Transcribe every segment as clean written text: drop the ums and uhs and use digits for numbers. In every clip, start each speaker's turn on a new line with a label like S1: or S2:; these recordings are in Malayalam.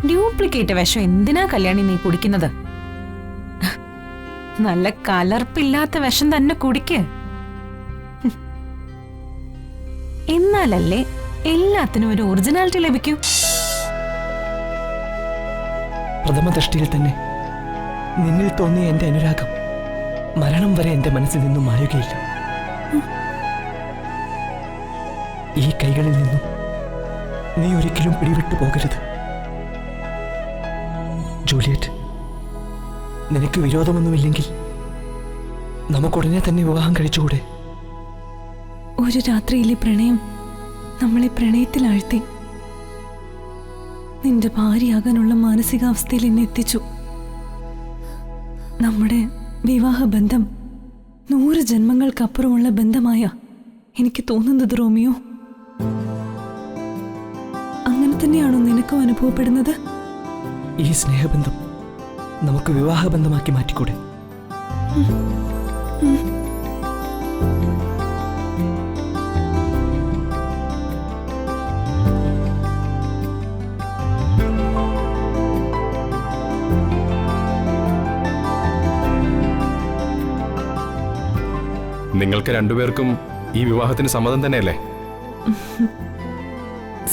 S1: ഡ്യൂപ്ലിക്കേറ്റ് വിഷം എന്തിനാ കല്യാണി നീ കുടിക്കുന്നത്? നല്ല കലർപ്പില്ലാത്ത വിഷം തന്നെ കുടിക്ക്. എന്നാലല്ലേ എല്ലാത്തിനും ഒരു ഒറിജിനാലിറ്റി ലഭിക്കൂ.
S2: പ്രഥമ ദൃഷ്ടിയിൽ തന്നെ നിന്നിൽ തോന്നിയ എന്റെ അനുരാഗം മരണം വരെ എന്റെ മനസ്സിൽ നിന്നും മായുകയില്ല. ഈ കൈകളിൽ നിന്നും നീ ഒരിക്കലും പിടിവിട്ടു പോകരുത്. ജൂലിയറ്റ്, നിനക്ക് വിരോധമൊന്നുമില്ലെങ്കിൽ നമുക്കുടനെ തന്നെ വിവാഹം കഴിച്ചുകൂടെ?
S3: ഒരു രാത്രിയിലെ പ്രണയം നമ്മളെ പ്രണയത്തിലാഴ്ത്തി നിന്റെ ഭാര്യയാകാനുള്ള മാനസികാവസ്ഥയിൽ എന്നെ എത്തിച്ചു. നമ്മുടെ വിവാഹബന്ധം 100 ജന്മങ്ങൾക്കപ്പുറമുള്ള ബന്ധമായ എനിക്ക് തോന്നുന്നത് റോമിയോ. അങ്ങനെ തന്നെയാണോ നിനക്കും അനുഭവപ്പെടുന്നത്?
S2: ഈ സ്നേഹബന്ധം നമുക്ക് വിവാഹബന്ധമാക്കി മാറ്റിക്കൂടെ?
S4: നിങ്ങൾക്ക് രണ്ടുപേർക്കും ഈ വിവാഹത്തിന് സമ്മതം തന്നെയല്ലേ?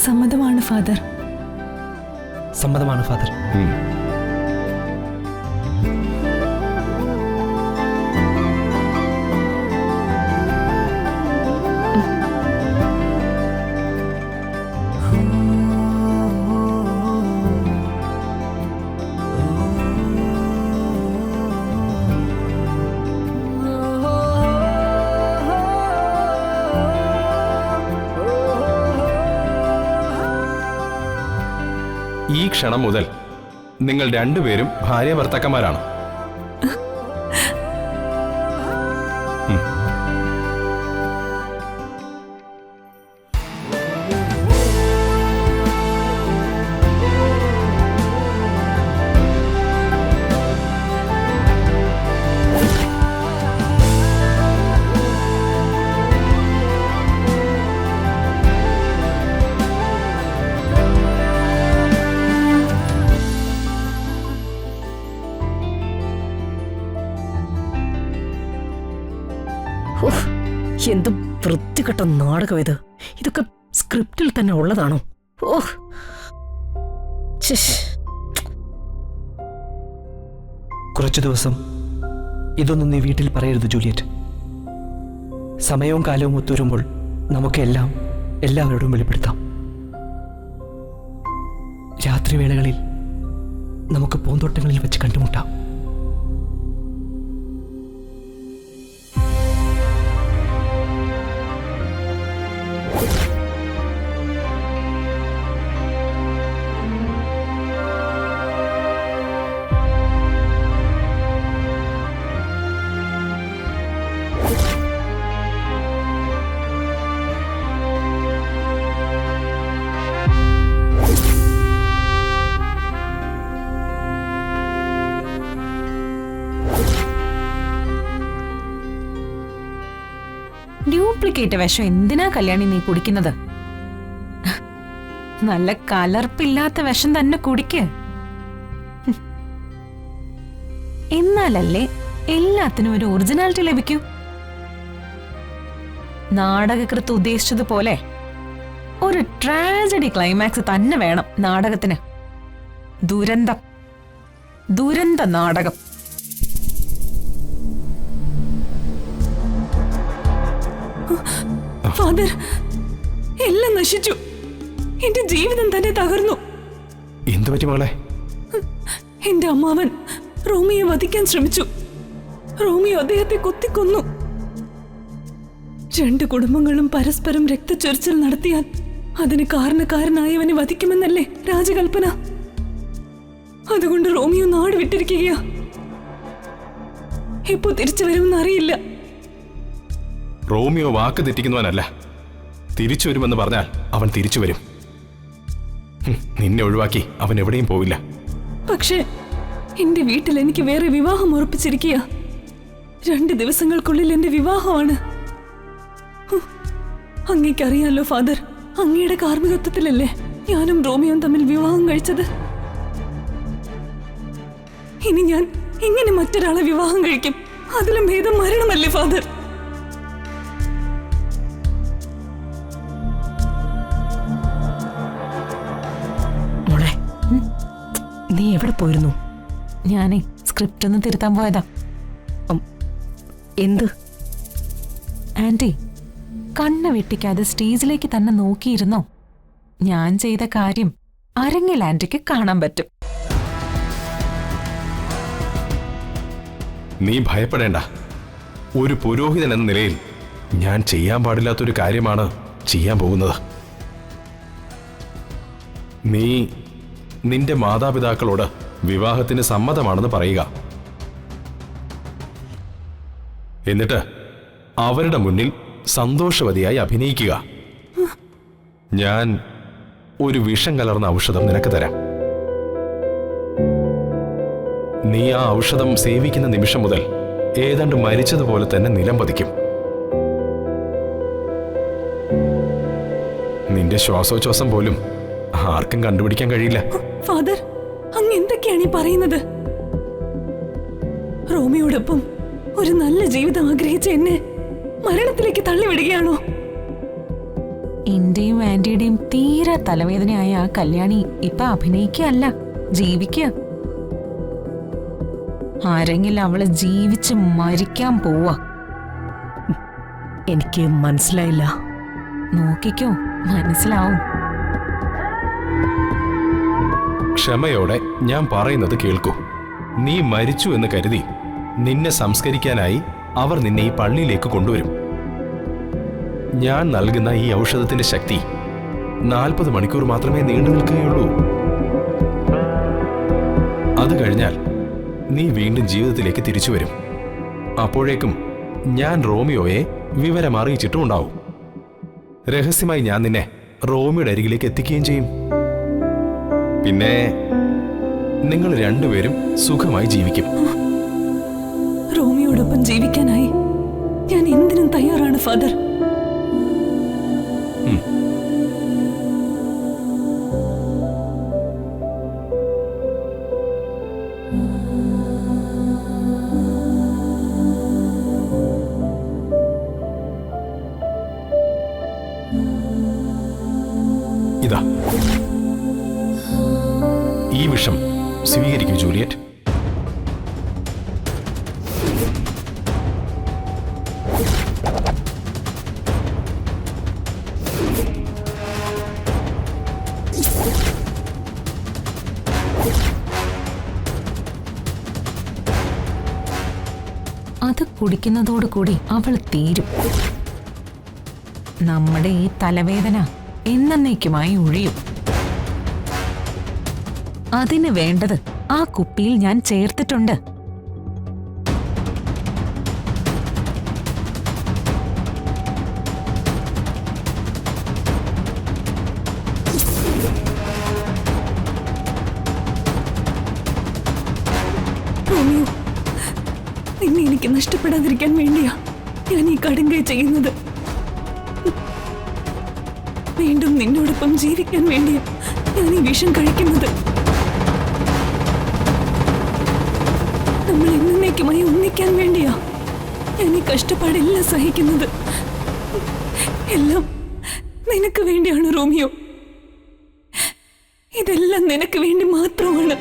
S3: സമ്മതമാണ് ഫാദർ.
S2: സമ്മതമാണ് ഫാദർ.
S4: ഈ ക്ഷണം മുതൽ നിങ്ങൾ രണ്ടുപേരും ഭാര്യ ഭർത്താക്കന്മാരാണ്.
S5: എന്ത് വൃത്തികെട്ട നാടകം ഇത്! ഇതൊക്കെ സ്ക്രിപ്റ്റിൽ തന്നെ ഉള്ളതാണോ? ഓഹ്,
S2: കുറച്ചു ദിവസം ഇതൊന്നും നീ വീട്ടിൽ പറയരുത് ജൂലിയറ്റ്. സമയവും കാലവും ഒത്തുവരുമ്പോൾ നമുക്കെല്ലാം എല്ലാവരോടും വെളിപ്പെടുത്താം. രാത്രിവേളകളിൽ നമുക്ക് പൂന്തോട്ടങ്ങളിൽ വെച്ച് കണ്ടുമുട്ടാം.
S1: ഡ്യൂപ്ലിക്കേറ്റ് വിഷം എന്തിനാ കല്യാണി നീ കുടിക്കുന്നത്? നല്ല കലർപ്പില്ലാത്ത വിഷം തന്നെ കുടിക്ക്. എന്നാലല്ലേ എല്ലാത്തിനും ഒരു ഒറിജിനാലിറ്റി ലഭിക്കൂ. നാടകകൃത്ത് ഉദ്ദേശിച്ചതുപോലെ ഒരു ട്രാജഡി ക്ലൈമാക്സ് തന്നെ വേണം നാടകത്തിന്. ദുരന്തം, ദുരന്ത നാടകം.
S3: ഫാദർ, എല്ലാം നശിച്ചു. എന്റെ ജീവിതം തന്നെ തകർന്നു.
S4: എന്തു പറ്റി മകളെ?
S3: എന്റെ അമ്മാവൻ റോമിയെ വധിക്കാൻ ശ്രമിച്ചു. റോമിയോ അദ്ദേഹത്തെ കുത്തിക്കൊന്നു. 2 കുടുംബങ്ങളും പരസ്പരം രക്തച്ചൊരിച്ചിൽ നടത്തിയാൽ അതിന് കാരണക്കാരനായവനെ വധിക്കുമെന്നല്ലേ രാജകൽപ്പന. അതുകൊണ്ട് റോമിയോ നാട് വിട്ടിരിക്കുകയാ. എപ്പോ തിരിച്ചു വരുമെന്ന് അറിയില്ല.
S4: റോമിയോ വാക്ക് തെറ്റിക്കുന്നവനല്ല. തിരിച്ചു വരുമെന്ന് പറഞ്ഞാൽ അവൻ തിരിച്ചു വരും. നിന്നെ ഒഴിവാക്കി അവൻ എവിടെയും പോവില്ല.
S3: പക്ഷേ എന്റെ വീട്ടിൽ എനിക്ക് വേറെ വിവാഹം ഉറപ്പിച്ചിരിക്കുക. 2 ദിവസങ്ങൾക്കുള്ളിൽ എന്റെ വിവാഹമാണ്. അങ്ങേക്കറിയാലോ ഫാദർ, അങ്ങയുടെ കാർമ്മികത്വത്തിലല്ലേ ഞാനും റോമിയോയും തമ്മിൽ വിവാഹം കഴിച്ചത്. ഇനി ഞാൻ എങ്ങനെ മറ്റൊരാളെ വിവാഹം കഴിക്കും? അതിലും ഭേദം മരണമല്ലേ ഫാദർ?
S5: മോളെ, നീ എവിടെ പോയിരുന്നു?
S1: ഞാനേ സ്ക്രിപ്റ്റ് ഒന്ന് തിരുത്താൻ പോയതാ.
S5: എന്ത്?
S1: ആന്റി, കണ്ണ് വെട്ടിക്കാതെ സ്റ്റേജിലേക്ക് തന്നെ നോക്കിയിരുന്നോ? ഞാൻ ചെയ്ത കാര്യം അരങ്ങിൽ ആന്റിക്ക് കാണാൻ പറ്റും.
S4: നീ ഭയപ്പെടേണ്ട. ഒരു പുരോഹിതൻ എന്ന നിലയിൽ ഞാൻ ചെയ്യാൻ പാടില്ലാത്തൊരു കാര്യമാണ് ചെയ്യാൻ പോകുന്നത്. നീ നിന്റെ മാതാപിതാക്കളോട് വിവാഹത്തിന് സമ്മതമാണെന്ന് പറയുക. എന്നിട്ട് അവരുടെ മുന്നിൽ സന്തോഷവതിയായി അഭിനയിക്കുക. ഞാൻ ഒരു വിഷം കലർന്ന ഔഷധം നിനക്ക് തരാം. നീ ആ ഔഷധം സേവിക്കുന്ന നിമിഷം മുതൽ ഏതാണ്ട് മരിച്ചതുപോലെ തന്നെ നിലം പതിക്കും. നിന്റെ ശ്വാസോച്ഛ്വാസം പോലും ആർക്കും കണ്ടുപിടിക്കാൻ കഴിയില്ല.
S3: ഫാദർ, അങ്ങ് എന്തൊക്കെയാണ് ഈ പറയുന്നത്? റോമിയോടൊപ്പം ഒരു നല്ല ജീവിതം ആഗ്രഹിച്ച എന്നെ മരണത്തിലേക്ക് തള്ളിവിടുകയാണോ?
S1: എന്റെയും ആന്റിയുടെയും തീരെ തലവേദനയായ ആ കല്യാണി ഇപ്പൊ അഭിനയിക്കല്ല, ജീവിക്കുക. ആരെങ്കിലും അവള് ജീവിച്ച് മരിക്കാൻ പോവാ.
S5: എനിക്ക് മനസ്സിലായില്ല.
S1: നോക്കിക്കോ, മനസ്സിലാവും.
S4: ക്ഷമയോടെ ഞാൻ പറയുന്നത് കേൾക്കൂ. നീ മരിച്ചു എന്ന് കരുതി നിന്നെ സംസ്കരിക്കാനായി അവർ നിന്നെ ഈ പള്ളിയിലേക്ക് കൊണ്ടുവരും. ഞാൻ നൽകുന്ന ഈ ഔഷധത്തിന്റെ ശക്തി 40 മണിക്കൂർ മാത്രമേ നീണ്ടു നിൽക്കുകയുള്ളൂ. അത് കഴിഞ്ഞാൽ നീ വീണ്ടും ജീവിതത്തിലേക്ക് തിരിച്ചു വരും. അപ്പോഴേക്കും ഞാൻ റോമിയോയെ വിവരം അറിയിച്ചിട്ടും ഉണ്ടാവും. രഹസ്യമായി ഞാൻ നിന്നെ റോമിയുടെ അരികിലേക്ക് എത്തിക്കുകയും ചെയ്യും. പിന്നെ നിങ്ങൾ രണ്ടുപേരും സുഖമായി ജീവിക്കും.
S3: റോമിയോടൊപ്പം ജീവിക്കാനായി ഞാൻ എന്തിനും തയ്യാറാണ് ഫാദർ.
S4: ഇതാ, ഈ വിഷം സ്വീകരിക്കൂ ജൂലിയറ്റ്.
S1: അത് കുടിക്കുന്നതോടുകൂടി അവൾ തീരും. നമ്മുടെ ഈ തലവേദന എന്നേക്കുമായി ഒഴിയും. അതിന് വേണ്ടത് ആ കുപ്പിയിൽ ഞാൻ ചേർത്തിട്ടുണ്ട്.
S3: റോമിയോ, നിന്നെ എനിക്ക് നഷ്ടപ്പെടാതിരിക്കാൻ വേണ്ടിയാ ഞാൻ ഈ കടുങ്കൈ ചെയ്യുന്നത്. വീണ്ടും നിന്നോടൊപ്പം ജീവിക്കാൻ വേണ്ടിയാ ഞാൻ ഈ വിഷം കഴിക്കുന്നത്. നമ്മൾ എന്നേക്കുമായി ഒന്നിക്കാൻ വേണ്ടിയാ ഞാൻ ഈ കഷ്ടപ്പാടെല്ലാം സഹിക്കുന്നത്. എല്ലാം നിനക്ക് വേണ്ടിയാണ് റോമിയോ. ഇതെല്ലാം നിനക്ക് വേണ്ടി മാത്രമാണ്.